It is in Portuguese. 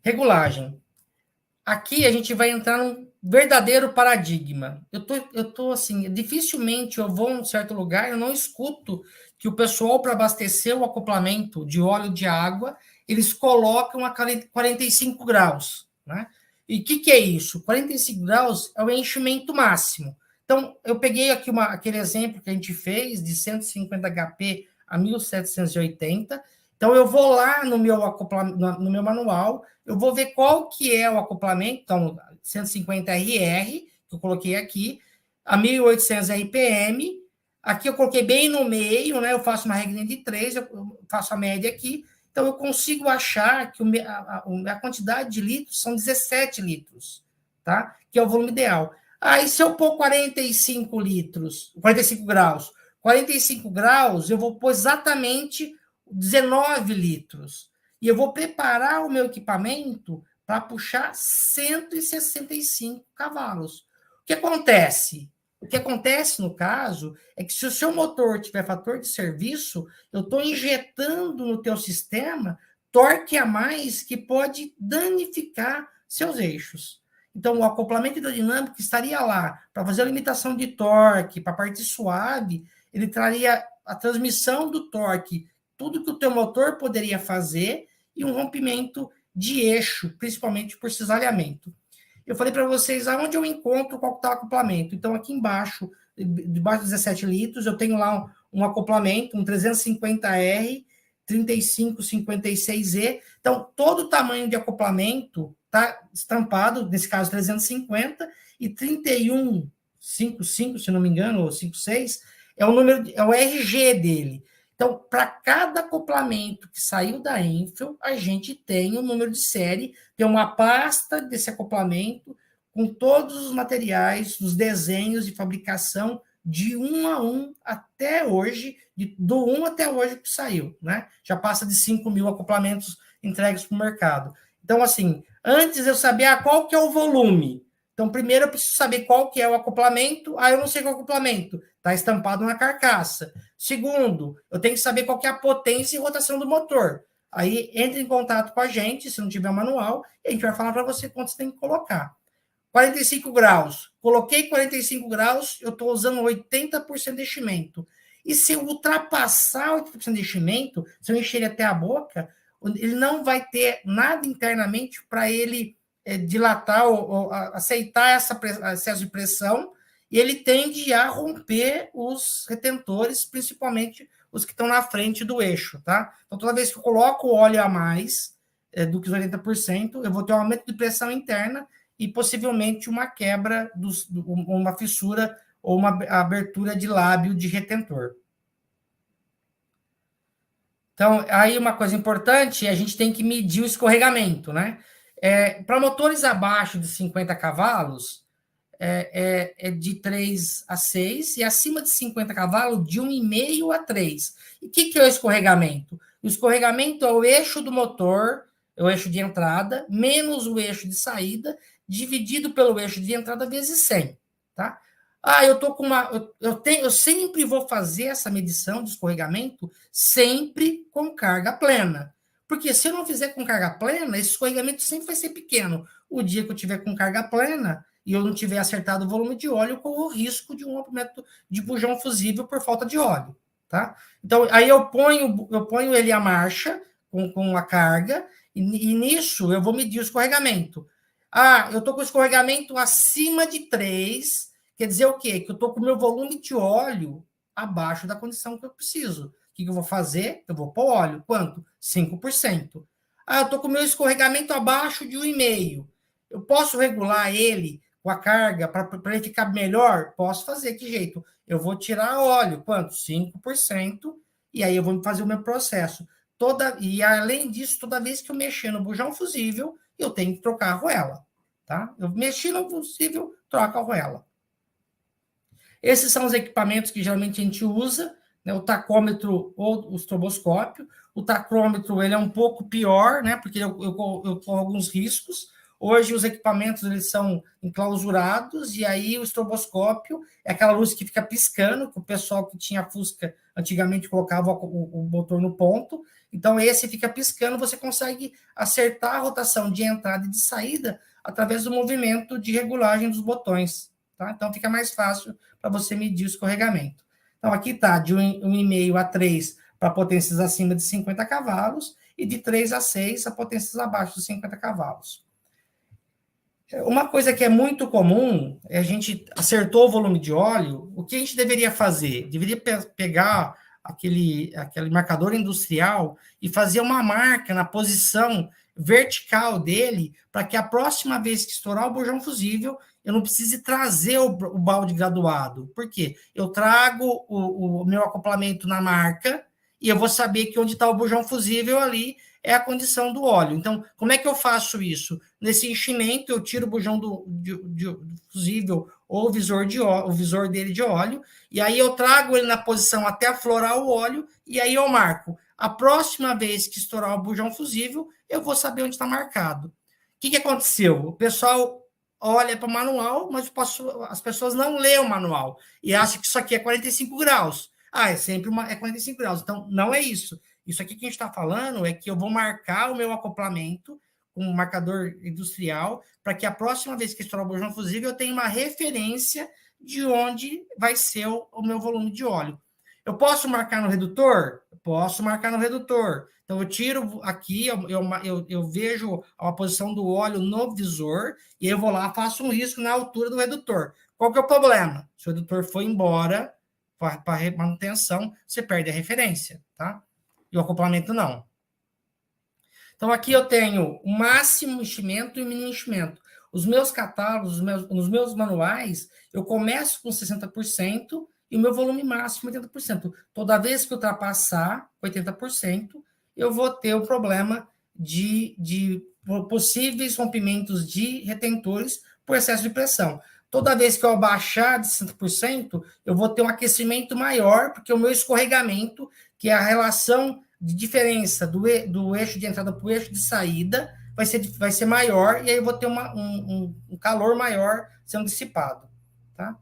Regulagem. Aqui a gente vai entrar num verdadeiro paradigma. Eu tô assim, dificilmente eu vou em um certo lugar, eu não escuto que o pessoal, para abastecer o acoplamento de óleo de água, eles colocam a 45 graus, né? E o que é isso? 45 graus é o enchimento máximo. Então, eu peguei aqui aquele exemplo que a gente fez, de 150 HP a 1780. Então, eu vou lá no meu acoplamento, no meu manual, eu vou ver qual que é o acoplamento, então, 150 RR, que eu coloquei aqui, a 1800 RPM, aqui eu coloquei bem no meio, né? Eu faço uma regrinha de 3, eu faço a média aqui, então eu consigo achar que a quantidade de litros são 17 litros, tá? Que é o volume ideal. Aí, se eu pôr 45 litros, 45 graus, 45 graus, eu vou pôr exatamente 19 litros. E eu vou preparar o meu equipamento para puxar 165 cavalos. O que acontece? O que acontece no caso é que se o seu motor tiver fator de serviço, eu estou injetando no teu sistema torque a mais que pode danificar seus eixos. Então, o acoplamento hidrodinâmico estaria lá para fazer a limitação de torque, para a parte suave, ele traria a transmissão do torque, tudo que o teu motor poderia fazer, e um rompimento de eixo, principalmente por cisalhamento. Eu falei para vocês aonde eu encontro qual está o acoplamento. Então, aqui embaixo, debaixo dos 17 litros, eu tenho lá um acoplamento, um 350R, 3556E. Então, todo o tamanho de acoplamento está estampado, nesse caso 350, e 3155, se não me engano, ou 56, é o número, é o RG dele. Então, para cada acoplamento que saiu da Enfield, a gente tem o número de série, tem uma pasta desse acoplamento com todos os materiais, os desenhos de fabricação de um a um até hoje, do 1 até hoje que saiu, né? Já passa de 5 mil acoplamentos entregues para o mercado. Então, assim, antes eu sabia qual que é o volume. Então, primeiro eu preciso saber qual que é o acoplamento. Eu não sei qual é o acoplamento. Está estampado na carcaça. Segundo, eu tenho que saber qual que é a potência e rotação do motor. Aí entre em contato com a gente, se não tiver manual, e a gente vai falar para você quanto você tem que colocar. 45 graus. Coloquei 45 graus, eu estou usando 80% de enchimento. E se eu ultrapassar 80% de enchimento, se eu encher ele até a boca, ele não vai ter nada internamente para ele dilatar ou aceitar esse excesso de pressão, e ele tende a romper os retentores, principalmente os que estão na frente do eixo, tá? Então, toda vez que eu coloco óleo a mais do que os 80%, eu vou ter um aumento de pressão interna e possivelmente uma quebra, uma fissura ou uma abertura de lábio de retentor. Então, aí uma coisa importante, a gente tem que medir o escorregamento, né? Para motores abaixo de 50 cavalos, é de 3 a 6, e acima de 50 cavalos, de 1,5 a 3. E o que é o escorregamento? O escorregamento é o eixo do motor, é o eixo de entrada, menos o eixo de saída, dividido pelo eixo de entrada vezes 100, tá? Eu tô com uma, eu sempre vou fazer essa medição de escorregamento sempre com carga plena, porque se eu não fizer com carga plena, esse escorregamento sempre vai ser pequeno. O dia que eu tiver com carga plena e eu não tiver acertado o volume de óleo, eu corro o risco de um rompimento de bujão fusível por falta de óleo, tá? Então, aí eu ponho ele à marcha com a carga, e nisso eu vou medir o escorregamento. Eu estou com escorregamento acima de 3, quer dizer o quê? Que eu estou com o meu volume de óleo abaixo da condição que eu preciso. O que eu vou fazer? Eu vou pôr óleo. Quanto? 5%. Eu estou com o meu escorregamento abaixo de 1,5. Eu posso regular ele com a carga para ele ficar melhor? Posso fazer. Que jeito? Eu vou tirar óleo. Quanto? 5%. E aí eu vou fazer o meu processo. E além disso, toda vez que eu mexer no bujão fusível, eu tenho que trocar a arruela. Tá? Eu mexi no fusível, troco a arruela. Esses são os equipamentos que geralmente a gente usa, né? O tacômetro ou o estroboscópio. O tacômetro ele é um pouco pior, né? Porque eu corro alguns riscos. Hoje os equipamentos eles são enclausurados, e aí o estroboscópio é aquela luz que fica piscando, que o pessoal que tinha Fusca antigamente colocava o motor no ponto. Então, esse fica piscando, você consegue acertar a rotação de entrada e de saída através do movimento de regulagem dos botões. Tá? Então, fica mais fácil para você medir o escorregamento. Então, aqui está de 1,5 a 3 para potências acima de 50 cavalos e de 3 a 6 a potências abaixo de 50 cavalos. Uma coisa que é muito comum, a gente acertou o volume de óleo, o que a gente deveria fazer? Deveria pegar aquele marcador industrial e fazer uma marca na posição vertical dele, para que a próxima vez que estourar o bujão fusível, eu não precise trazer o balde graduado. Por quê? Eu trago o meu acoplamento na marca e eu vou saber que onde está o bujão fusível ali é a condição do óleo. Então, como é que eu faço isso? Nesse enchimento, eu tiro o bujão do fusível ou o visor dele de óleo, e aí eu trago ele na posição até aflorar o óleo, e aí eu marco. A próxima vez que estourar o bujão fusível, eu vou saber onde está marcado. O que aconteceu? O pessoal olha para o manual, mas as pessoas não lêem o manual e acham que isso aqui é 45 graus. É sempre 45 graus. Então, não é isso. Isso aqui que a gente está falando é que eu vou marcar o meu acoplamento com um marcador industrial, para que a próxima vez que estourar o bujão fusível, eu tenha uma referência de onde vai ser o meu volume de óleo. Eu posso marcar no redutor? Posso marcar no redutor. Então, eu tiro aqui, eu vejo a posição do óleo no visor, e eu vou lá, faço um risco na altura do redutor. Qual que é o problema? Se o redutor for embora para manutenção, você perde a referência, tá? E o acoplamento não. Então, aqui eu tenho o máximo enchimento e o mínimo enchimento. Os meus catálogos, nos meus manuais, eu começo com 60% e o meu volume máximo 80%. Toda vez que ultrapassar 80%, eu vou ter o problema de possíveis rompimentos de retentores por excesso de pressão. Toda vez que eu abaixar de 60%, eu vou ter um aquecimento maior, porque o meu escorregamento, que é a relação de diferença do eixo de entrada para o eixo de saída, vai ser maior, e aí eu vou ter um calor maior sendo dissipado. Tá?